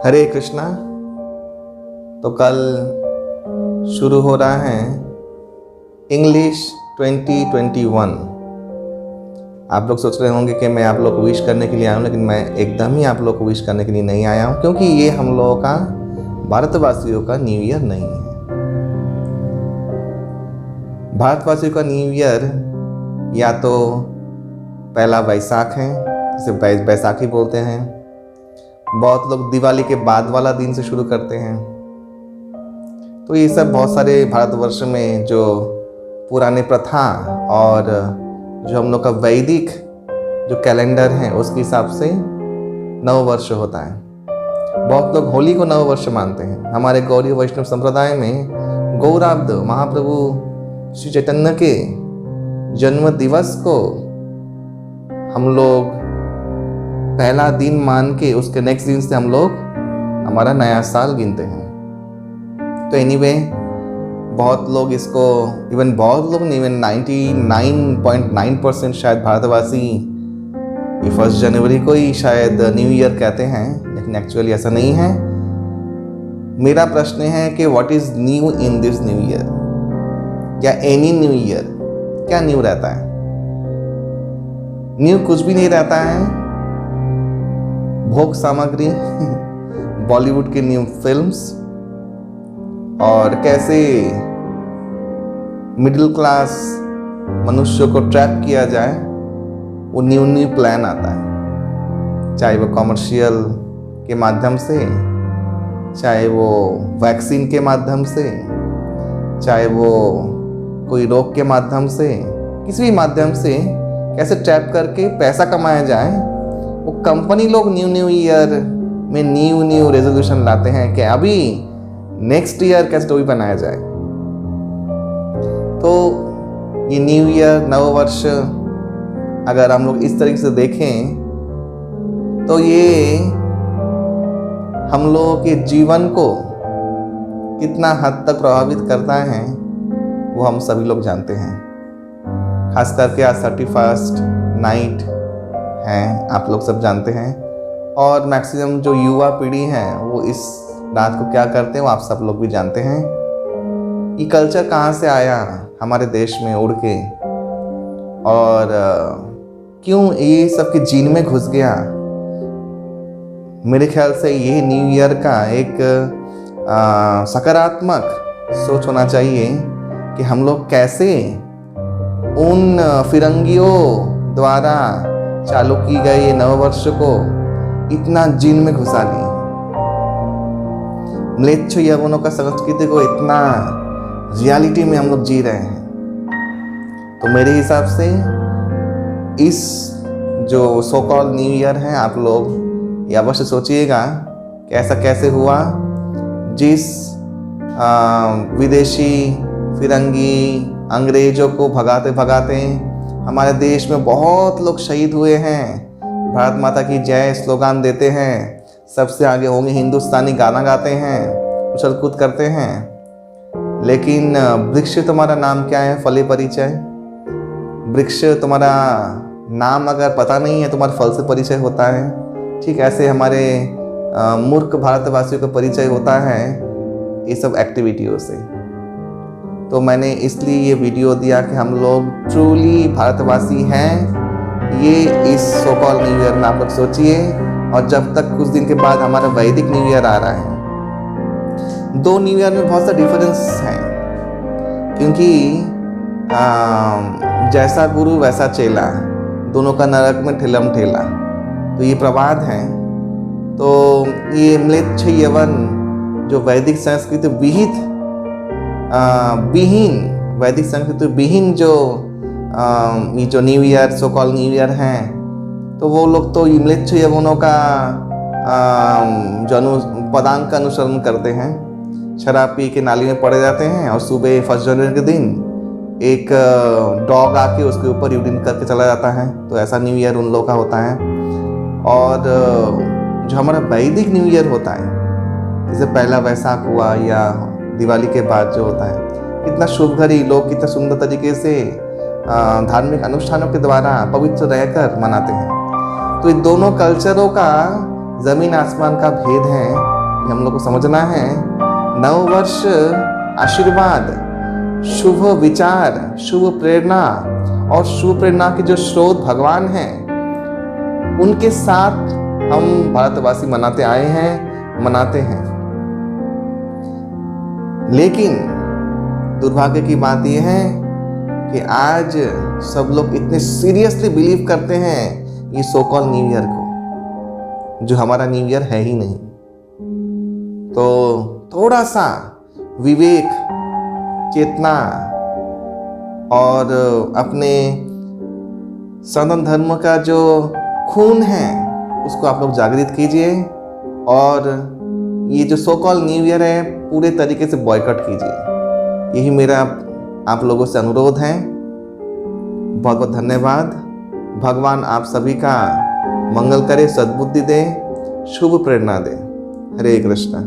हरे कृष्णा। तो कल शुरू हो रहा है इंग्लिश 2021। आप लोग सोच रहे होंगे कि मैं आप लोग को विश करने के लिए आया हूँ, लेकिन मैं एकदम ही आप लोग को विश करने के लिए नहीं आया हूँ, क्योंकि ये हम लोगों का भारतवासियों का न्यू ईयर नहीं है। भारतवासियों का न्यू ईयर या तो पहला वैसाख है, जिसे बैसाखी बोलते हैं। बहुत लोग दिवाली के बाद वाला दिन से शुरू करते हैं। तो ये सब बहुत सारे भारतवर्ष में जो पुराने प्रथा और जो हम लोग का वैदिक जो कैलेंडर है उसके हिसाब से नव वर्ष होता है। बहुत लोग होली को नव वर्ष मानते हैं। हमारे गौड़ी वैष्णव संप्रदाय में गौराब्द महाप्रभु श्री चैतन्य के जन्म दिवस को हम लोग पहला दिन मान के उसके नेक्स्ट दिन से हम लोग हमारा नया साल गिनते हैं। तो एनीवे बहुत लोग इसको बहुत लोग नहीं, 99.9% शायद भारतवासी ये 1 जनवरी को ही शायद न्यू ईयर कहते हैं, लेकिन एक्चुअली ऐसा नहीं है। मेरा प्रश्न है कि what is new in this new year, या एनी न्यू ईयर, क्या न्यू रहता है? न्यू कुछ भी नहीं रहता है। भोग सामग्री बॉलीवुड की न्यू फिल्म्स, और कैसे मिडिल क्लास मनुष्यों को ट्रैप किया जाए, वो न्यू प्लान आता है। चाहे वो कमर्शियल के माध्यम से, चाहे वो वैक्सीन के माध्यम से, चाहे वो कोई रोग के माध्यम से, किसी भी माध्यम से कैसे ट्रैप करके पैसा कमाया जाए। वो कंपनी लोग न्यू ईयर में न्यू रेजोल्यूशन लाते हैं कि अभी नेक्स्ट ईयर कैसे स्टोरी बनाया जाए। तो ये न्यू ईयर नव वर्ष अगर हम लोग इस तरीके से देखें तो ये हम लोगों के जीवन को कितना हद तक प्रभावित करता है वो हम सभी लोग जानते हैं। खास करके आज 31st नाइट हैं, आप लोग सब जानते हैं। और मैक्सिमम जो युवा पीढ़ी है वो इस रात को क्या करते हैं वो आप सब लोग भी जानते हैं। ये कल्चर कहाँ से आया हमारे देश में उड़ के, और क्यों ये सबके जीन में घुस गया। मेरे ख्याल से ये न्यू ईयर का एक सकारात्मक सोच होना चाहिए कि हम लोग कैसे उन फिरंगियों द्वारा चालू की गई ये नववर्ष को इतना जीन में घुसा ली, म्लेच्छ यवनों का संस्कृति को इतना रियलिटी में हम लोग जी रहे हैं। तो मेरे हिसाब से इस जो सो कॉल्ड न्यू ईयर है, आप लोग ये अवश्य सोचिएगा कि ऐसा कैसे हुआ। जिस विदेशी फिरंगी अंग्रेजों को भगाते भगाते हमारे देश में बहुत लोग शहीद हुए हैं। भारत माता की जय स्लोगान देते हैं, सबसे आगे होंगे हिंदुस्तानी गाना गाते हैं, उछल कूद करते हैं। लेकिन वृक्ष तुम्हारा नाम क्या है? फले परिचय। वृक्ष तुम्हारा नाम अगर पता नहीं है, तुम्हारे फल से परिचय होता है। ठीक ऐसे हमारे मूर्ख भारतवासियों का परिचय होता है ये सब एक्टिविटियों से। तो मैंने इसलिए ये वीडियो दिया कि हम लोग ट्रूली भारतवासी हैं, ये इस सो कॉल्ड न्यू ईयर में आप लोग सोचिए। और जब तक कुछ दिन के बाद हमारा वैदिक न्यू ईयर आ रहा है, दो न्यू ईयर में बहुत सा डिफरेंस है, क्योंकि जैसा गुरु वैसा चेला, दोनों का नरक में ठेलम ठेला, तो ये प्रवाद है। तो ये म्लेच्छ यवन जो वैदिक संस्कृति वैदिक संस्कृति विहीन जो ये जो new year so called new year हैं, तो वो लोग तो म्लेच्छ यवनों का जो पदांक का अनुसरण करते हैं। शराब पी के नाली में पड़े जाते हैं और सुबह 1 जनवरी के दिन एक डॉग आके उसके ऊपर यूरिन करके चला जाता है। तो ऐसा न्यू ईयर उन लोगों का होता है। और जो हमारा वैदिक न्यू ईयर होता है, जैसे पहला वैसाख हुआ या दिवाली के बाद जो होता है, इतना शुभ घड़ी लोग कितना सुंदर तरीके से धार्मिक अनुष्ठानों के द्वारा पवित्र रहकर मनाते हैं। तो इन दोनों कल्चरों का जमीन आसमान का भेद है, ये हम लोग को समझना है। नव वर्ष आशीर्वाद, शुभ विचार, शुभ प्रेरणा और शुभ प्रेरणा के जो स्रोत भगवान हैं, उनके साथ हम भारतवासी मनाते आए हैं, मनाते हैं। लेकिन दुर्भाग्य की बात यह है कि आज सब लोग इतने सीरियसली बिलीव करते हैं ये सो कॉल्ड न्यू ईयर को, जो हमारा न्यू ईयर है ही नहीं। तो थोड़ा सा विवेक, चेतना और अपने सनातन धर्म का जो खून है उसको आप लोग जागृत कीजिए और ये जो सो कॉल्ड न्यू ईयर है पूरे तरीके से बॉयकॉट कीजिए। यही मेरा आप लोगों से अनुरोध है। बहुत बहुत धन्यवाद। भगवान आप सभी का मंगल करे, सद्बुद्धि दे, शुभ प्रेरणा दे। हरे कृष्णा।